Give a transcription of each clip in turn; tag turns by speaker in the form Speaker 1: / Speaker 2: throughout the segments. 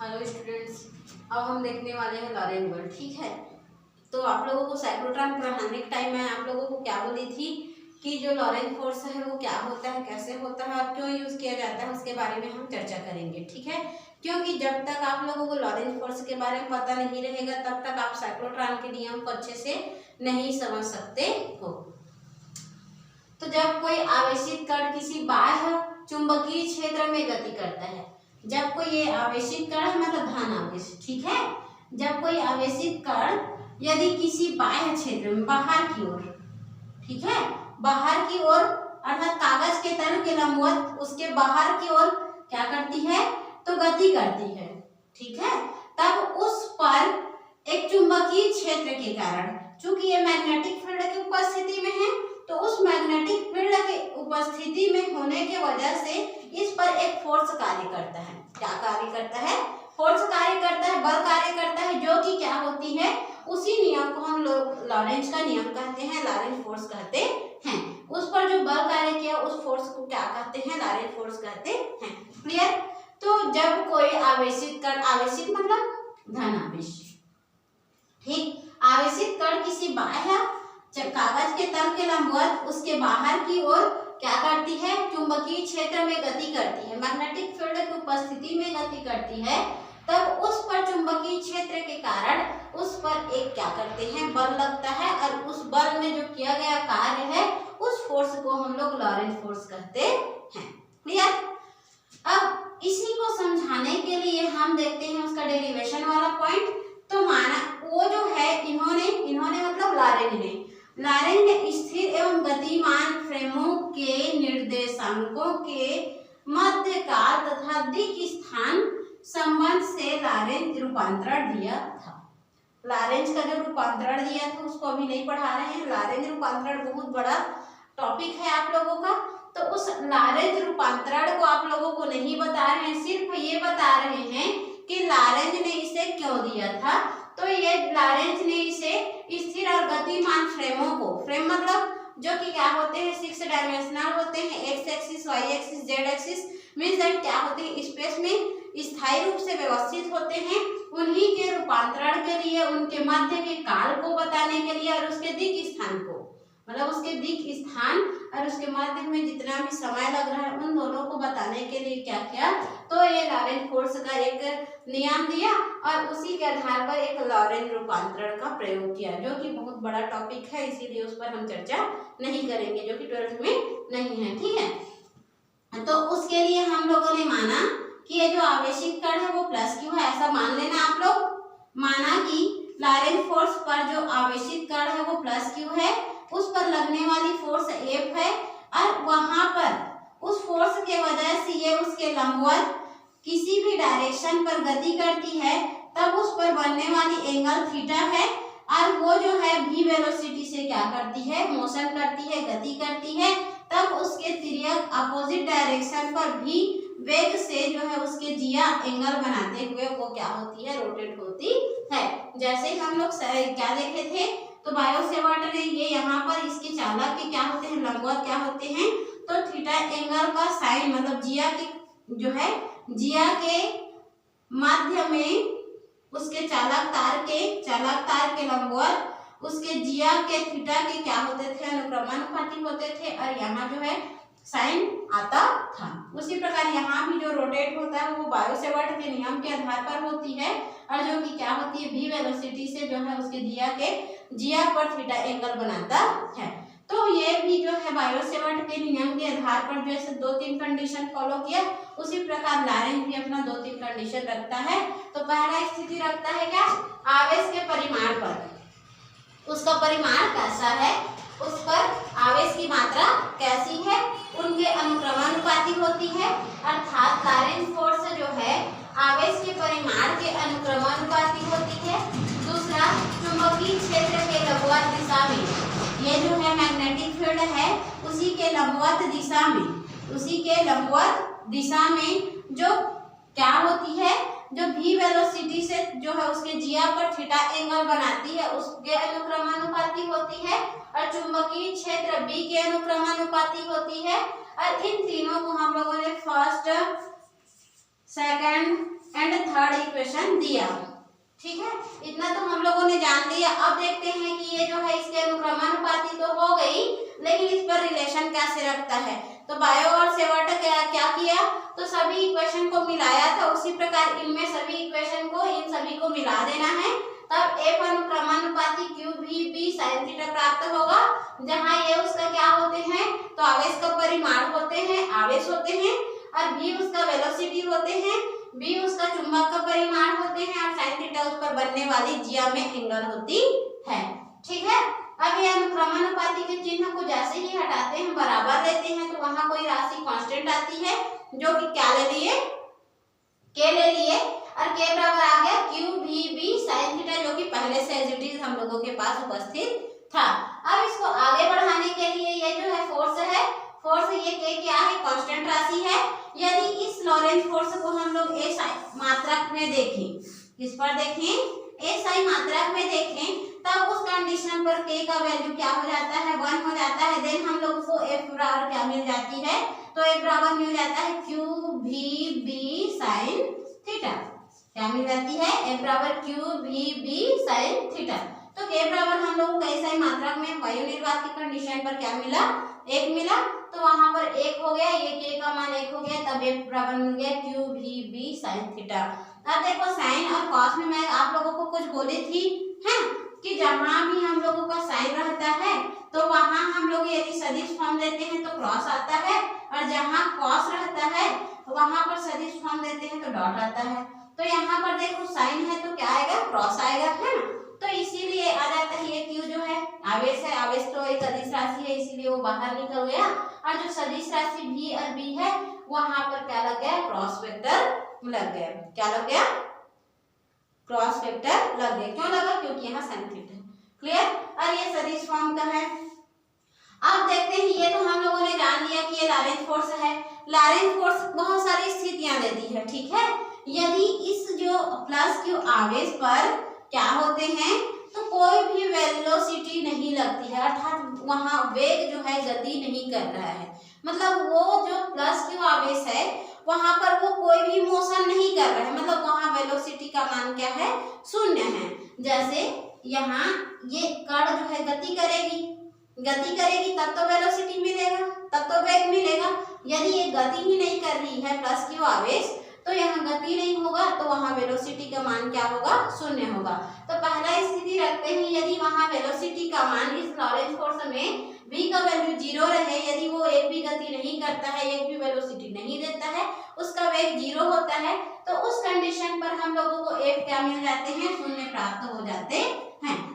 Speaker 1: Hello students, अब हम देखने वाले हैं लॉरेंट बल। ठीक है, तो आप लोगों को साइक्लोट्रॉन पढ़ाने के टाइम मैं आप लोगों को क्या बोली थी कि जो लॉरेंट फोर्स है वो क्या होता है, कैसे होता है और क्यों यूज किया जाता है, उसके बारे में हम चर्चा करेंगे। ठीक है, क्योंकि जब तक आप लोगों को लॉरेंट फोर्स के बारे में पता नहीं रहेगा तब तक आप साइक्लोट्रॉन के नियम को अच्छे से नहीं समझ सकते हो। तो जब कोई आवेशित कण किसी बाह्य चुंबकीय क्षेत्र में गति करता है, जब कोई ये आवेशित कण है मतलब धन आवेश, ठीक है, जब कोई आवेशित कण यदि किसी बाह्य क्षेत्र में बाहर की ओर, ठीक है, बाहर की ओर अर्थात कागज के तल के लंबवत उसके बाहर की ओर क्या करती है तो गति करती है, ठीक है, तब उस पर एक चुंबकीय क्षेत्र के कारण, चूंकि ये मैग्नेटिक फील्ड की उपस्थिति में है, तो उस मैग्नेटिक फील्ड की उपस्थिति में होने के वजह से इस पर एक फोर्स कार्य करता है। क्या कार्य करता है? फोर्स कार्य करता है, बल कार्य करता है, जो कि क्या होती है, उसी नियम को हम लोग लॉरेंज का नियम कहते हैं, लॉरेंज फोर्स कहते हैं। उस पर जो बल कार्य किया उस फोर्स को क्या कहते हैं? लॉरेंज फोर्स कहते हैं। क्लियर? तो जब कोई आवेशित कण, आवेशित मतलब धन आवेश, ठीक, आवेशित कण किसी बाह्य कागज के तल के लंबवत उसके बाहर की ओर क्या करती है, चुंबकीय क्षेत्र में गति करती है, मैग्नेटिक फील्ड की उपस्थिति में गति करती है, तब उस पर चुंबकीय क्षेत्र के कारण उस पर एक क्या करते हैं, बल लगता है, और उस बल में जो किया गया कार्य है उस फोर्स को हम लोग लॉरेंज फोर्स कहते हैं। क्लियर? अब इसी को समझाने के लिए हम देखते हैं उसका डेरिवेशन वाला पॉइंट। तो माना वो जो है इन्होंने मतलब लॉरेंज ने स्थिर एवं गतिमान फ्रेमों के निर्देशांकों के मध्य काल तथा दिक् स्थान संबंध से लॉरेंज रूपांतरण दिया था। लॉरेंज का जो रूपांतरण दिया था उसको अभी नहीं पढ़ा रहे हैं। लॉरेंज रूपांतरण बहुत बड़ा टॉपिक है आप लोगों का, तो उस लॉरेंज रूपांतरण को आप लोगों को नहीं बता रहे हैं, सिर्फ ये बता रहे हैं कि लॉरेंज ने इसे क्यों दिया था। तो ये लॉरेंज ने इसे स्थिर और गतिमान फ्रेमों को, फ्रेम मतलब जो कि क्या होते हैं, 6 डायमेंशनल होते हैं, X axis, Y axis, Z axis, means that क्या होते हैं, स्पेस में स्थायी रूप से व्यवस्थित होते हैं, उन्हीं के रूपांतरण के लिए, उनके मध्य के काल को बताने के लिए और उसके दिक् स्थान को, मतलब उसके दिक् स्थान और उसके मध्य में जितना भी समय लग रहा है उन दोनों को बताने के लिए क्या किया, तो ये लॉरेंज फोर्स का एक नियम दिया और उसी के आधार पर एक लॉरेंज रूपांतरण का प्रयोग किया, जो कि बहुत बड़ा टॉपिक है, इसीलिए उस पर हम चर्चा नहीं करेंगे, जो कि 12th में नहीं है। ठीक है, तो उसके लिए हम लोगों ने माना कि ये जो आवेशित कण है वो प्लस क्यू है, ऐसा मान लेना आप लोग। माना कि लॉरेंज फोर्स पर जो आवेशित कण है वो प्लस क्यू है, उस पर लगने वाली फोर्स एफ है, और वहां पर उस फोर्स के वजह से ये उसके लंबवत किसी भी डायरेक्शन पर गति करती है, तब उस पर बनने वाली एंगल थीटा है, और वो जो है v वेलोसिटी से क्या करती है, मोशन करती है, गति करती है, तब उसके तिर्यक अपोजिट डायरेक्शन पर भी वेग से जो है उसके जिया एंगल बनाते हुए वो क्या होती है, रोटेट होती है। जैसे हम लोग क्या देखे थे, तो बायो-सेवर्ट ने ये यहाँ पर इसके चालक के क्या होते हैं, लंबवत क्या होते हैं, तो थीटा एंगल का साइन मतलब जिया के जो है, जिया के मध्य में उसके चालक तार के लंबवत उसके जिया के थीटा के क्या होते थे, अनुक्रमानुपाती होते थे, और यहाँ जो है साइन आता था। उसी प्रकार यहाँ भी जो रोटेट होता है वो बायो-सेवर्ट के नियम के आधार पर होती है, और जो कि क्या होती है, v वेलोसिटी से जो है उसके जिया पर थीटा एंगल बनाता है। तो ये भी जो है बायो-सेवर्ट के नियम के आधार पर जैसे 2-3 कंडीशन फॉलो किया, उसी प्रकार लॉरेंज भी अपना 2-3 कंडीशन रखता है। तो पहला स्थिति रखता है क्या, आवेश के परिमाण पर, उसका परिमाण कैसा है, उस पर आवेश की मात्रा कैसी है, उनके अनुक्रमानुपाती होती है, अर्थात लॉरेंज फोर्स जो है आवेश के परिमाण के अनुक्रमानुपाती होती है। दूसरा, चुंबकीय क्षेत्र के लंबवत दिशा में, ये जो है मैग्नेटिक फील्ड है उसी के लंबवत दिशा में जो क्या होती है, जो v वेलोसिटी से जो है उसके जिया पर थीटा एंगल बनाती है उसके अनुक्रमानुपाती होती है, और चुंबकीय क्षेत्र b के अनुक्रमानुपाती होती है। और इन तीनों को हम लोगों ने first, second and third equation दिया। ठीक है, इतना तो हम लोगों ने जान लिया। अब देखते हैं कि ये जो है इसके अनुक्रमानुपाती तो हो गई, लेकिन इस पर रिलेशन कैसे रखता है। तो बायो और सेवर्ट क्या किया, तो सभी इक्वेशन को मिलाया था, उसी प्रकार इनमें सभी इक्वेशन को इन सभी को मिला देना है, तब F अनुक्रमानुपाती Q भी B sin थीटा प्राप्त होगा। जहाँ ये उसका क्या होते हैं, तो आवेश का परिमाण होते हैं, आवेश होते हैं, और B उसका वेलोसिटी होते हैं, B उसका चुंबक का परिमाण होते हैं, और sin थीटा उस पर बनने वाली जिया में एंगल होती है। ठीक है, अब ये अनुक्रमानुपाती के चिन्ह को जैसे ही हटाते हैं, बराबर लेते हैं, तो वहां कोई राशि कांस्टेंट आती है, जो कि क्या ले लिए, K ले लिए, और K बराबर आ गया Q भी B sin थीटा, जो कि पहले से एज इट इज हम लोगों के पास उपस्थित था। अब इसको आगे बढ़ाने के लिए ये जो है फोर्स है, फोर्स ये K क्या है, कांस्टेंट राशि है। यदि इस लॉरेंज फोर्स को हम लोग SI मात्रक में देखें, किस पर देखें, SI मात्रक में देखें, तब उस कंडीशन पर K का वैल्यू क्या हो जाता है, 1 हो जाता है। देन हम लोगों को F बराबर क्या मिल जाती है, तो F बराबर मिल जाता है Q भी B sin थीटा। क्या मिल जाती है, F बराबर Q भी B sin थीटा। तो K बराबर हम लोग को SI मात्रक में वायु निर्वात की कंडीशन पर क्या मिला, 1 मिला, तो वहां पर 1 हो गया, ये K का मान 1 हो गया, तब F बराबर मिल गया Q भी B sin थीटा। अब देखो साइन और कॉस में मैं आप लोगों को कुछ बोली थी, है कि जहां भी हम लोगों का साइन रहता है, तो वहां हम लोग यदि सदिश फॉर्म देते हैं तो क्रॉस आता है, और जहां कॉस रहता है वहां पर सदिश फॉर्म देते हैं तो डॉट आता है। तो यहाँ पर देखो साइन है तो क्या आएगा, क्रॉस आएगा, है ना। तो इसीलिए आ जाता है ये Q जो है आवेश है, आवेश तो एक सदिश राशि है, इसीलिए वो बाहर निकल गया, और जो सदिश राशि V और B है वहां पर क्या लग गया, क्रॉस वेक्टर लग गया। क्या लग गया, क्रॉस वेक्टर लग गया। क्यों लगा, क्योंकि यहाँ sin थीटा। क्लियर, और ये सदिश फॉर्म का है। अब देखते हैं, ये तो हम लोगों ने जान लिया कि ये लॉरेंज फोर्स है। लॉरेंज फोर्स बहुत सारी स्थितियां देती है। ठीक है, यदि इस जो प्लस Q आवेश पर क्या होते हैं, तो कोई भी वेलोसिटी नहीं लगती है, अर्थात वहां वेग जो है गति नहीं कर रहा है, मतलब वो जो प्लस Q आवेश है वहां पर वो कोई भी मोशन नहीं कर रहा है, मतलब वहां वेलोसिटी का मान क्या है, 0 है। जैसे यहाँ ये कण जो है गति करेगी तब तो वेलोसिटी मिलेगा, तब तो वेग मिलेगा। यदि ये गति ही नहीं कर रही है प्लस Q आवेश, तो यहाँ गति नहीं होगा, तो वहां वेलोसिटी का मान क्या होगा, 0 होगा। तो पहला स्थिति रखते हैं, यदि वहां वेलोसिटी का मान इस लॉरेंज फोर्स में v का वैल्यू 0 रहे, यदि वो एक भी गति नहीं करता है, एक भी वेलोसिटी नहीं देता है, उसका वेग 0 होता है, तो उस कंडीशन पर हम लोगों को F क्या मिल जाते हैं, 0 प्राप्त हो जाते हैं।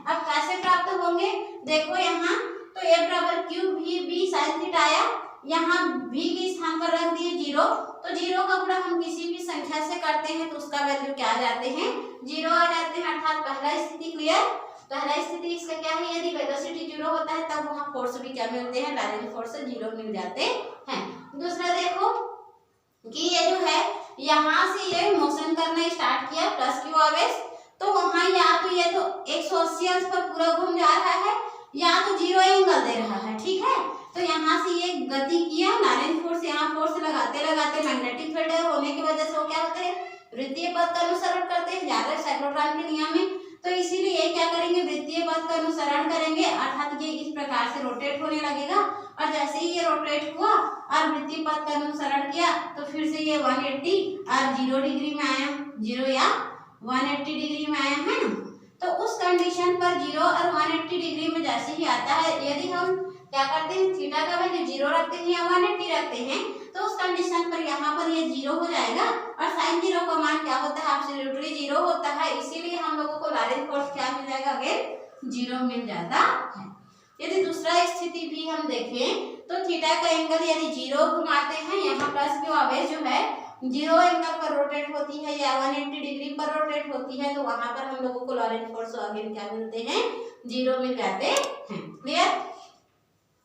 Speaker 1: अब कैसे प्राप्त होंगे, देखो यहाँ तो F बराबर Q भी B sin थीटा आया, यहाँ V के स्थान पर रख दिए 0, तो 0 का गुणा हम किसी भी संख्या से करते हैं तो उसका वैल्यू क्या आ जाते हैं, 0 आ जाते हैं। अर्थात पहला स्थिति क्लियर, पहला स्थिति इसका क्या है, यदि वेलोसिटी 0 होता है तब वहां फोर्स भी क्या मिलते हैं, लॉरेंज फोर्स 0 मिल जाते हैं। दूसरा देखो कि ये जो है यहाँ से ये मोशन करना स्टार्ट किया प्लस Q आवेश, तो वहां या तो ये तो 180 अंश पर पूरा घूम जा रहा है, या तो 0 एंगल दे रहा है। ठीक है, तो यहाँ से ये गति किया, लॉरेंज फोर्स यहाँ फोर्स लगाते लगाते मैग्नेटिक फील्ड होने की वजह से वो क्या होते हैं, वृत्तीय पथ का अनुसरण करते हैं, ज्यादा साइक्लोट्रॉन के नियम में। तो इसीलिए ये क्या करेंगे, वृत्तीय पथ का अनुसरण करेंगे, अर्थात ये इस प्रकार से रोटेट होने लगेगा, और जैसे ही ये रोटेट हुआ और वृत्तीय पथ का अनुसरण किया तो फिर से ये 180 और 0 डिग्री में आया, 0 या 180 डिग्री में आया, है ना। तो उस कंडीशन पर 0 और 180 डिग्री में जैसे ही आता है, यदि हम क्या करते हैं, थीटा का वैल्यू 0 रखते हैं या 180 रखते हैं, तो उस कंडीशन पर यहाँ पर ये 0 हो जाएगा, और sin 0 का मान क्या होता है, एब्सोल्युटली 0 होता है। इसीलिए हम लोगों को लॉरेंज फोर्स क्या मिल जाएगा, अगेन 0 मिल जाता है। यदि दूसरा स्थिति भी हम देखें, तो थीटा का एंगल यदि 0 घुमाते हैं, यहाँ प्लस Q आवेश जो है 0 एंगल पर रोटेट होती है या 180 डिग्री पर रोटेट होती है, तो वहां पर हम लोगों को लॉरेंज फोर्स अगेन क्या मिलते हैं, 0 मिल जाते हैं। क्लियर,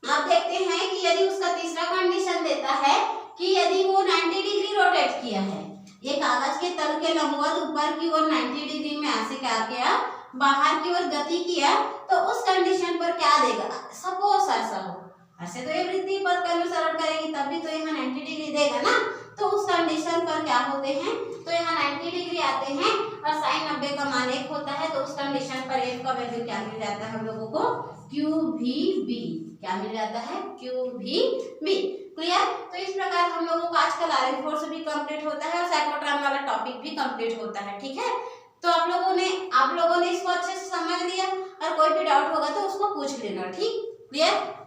Speaker 1: अब देखते हैं कि यदि उसका तीसरा कंडीशन देता है कि यदि वो 90 डिग्री रोटेट किया है, ये कागज के तल के लंबवत ऊपर की ओर 90 डिग्री में ऐसे क्या किया, बाहर की ओर गति किया, तो उस कंडीशन पर क्या देगा, सपोज ऐसा हो, ऐसे तो ये वृत्तीय पथ का अनुसरण करेगी तब भी तो यहाँ 90 डिग्री देगा ना, तो उस कंडीशन एंगल पर क्या होते हैं, तो यहाँ 90 डिग्री आते हैं और sin 90 का मान 1 होता है, तो उस कंडीशन पर f का वैल्यू क्या मिल जाता है हम लोगों को, QVB। क्या मिल जाता है, QVB। क्लियर। तो इस प्रकार हम लोगों का आज का लॉरेंट फोर्स भी कंप्लीट होता है और साइक्लोट्रॉन वाला टॉपिक भी कंप्लीट होता है। ठीक है, तो आप लोगों ने इसको अच्छे से समझ लिया और कोई भी डाउट होगा तो उसको पूछ लेना। ठीक, क्लियर।